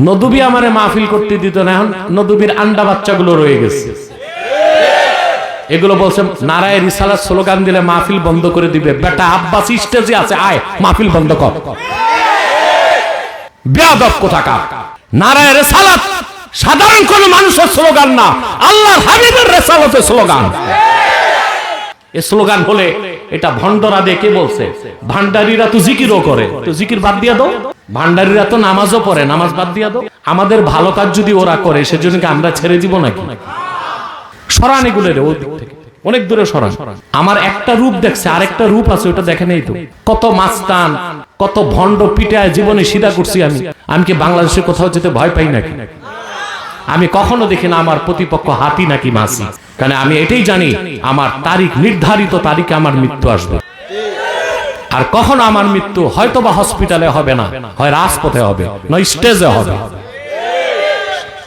নদুবি আমারে মাহফিল করতে দিত না, এখন নদুবির আন্ডা বাচ্চাগুলো রয়ে গেছে। এগুলো বলছে নারায়ে রিসালাত স্লোগান দিলে মাহফিল বন্ধ করে দিবে। বেটা আব্বাস স্টেজে আছে, আয় মাহফিল বন্ধ কর। বেয়াদব কোথাকার। নারায়ে রিসালাত সাধারণ কোন মানুষের স্লোগান না, আল্লাহর হাবিবের রিসালাতের স্লোগান। এই স্লোগান বলে এটা ভণ্ডরা দিয়ে কে বলছে? ভান্ডারীরা তো জিকিরও করে, তো জিকির বাদ দিয়া দাও। ভান্ডারীরা তো নামাজও পড়ে, নামাজ বাদ দিয়া দাও। আমাদের ভালো কাজ যদি ওরা করে সেজন্য কি আমরা ছেড়ে দিব নাকি? সরান এগুলো রে, ওই দিক থেকে অনেক দূরে সরান। আমার একটা রূপ দেখছে, আরেকটা রূপ আছে, ওটা দেখেন। এই তো কত মাস্তান, কত ভণ্ড পিটায় জীবনে সিধা করছি আমি। আমি কি বাংলাদেশে কোথাও যেতে ভয় পাই নাকি? আমি কখনো দেখি না আমার প্রতিপক্ষ হাতি নাকি মাছি, কারণ আমি এটাই জানি আমার তারিখ, নির্ধারিত তারিখে আমার মৃত্যু আসবে। আর কখনো আমার মৃত্যু হয়তো বা হসপিটালে হবে না, হয় রাজপথে হবে, নয় স্টেজে হবে।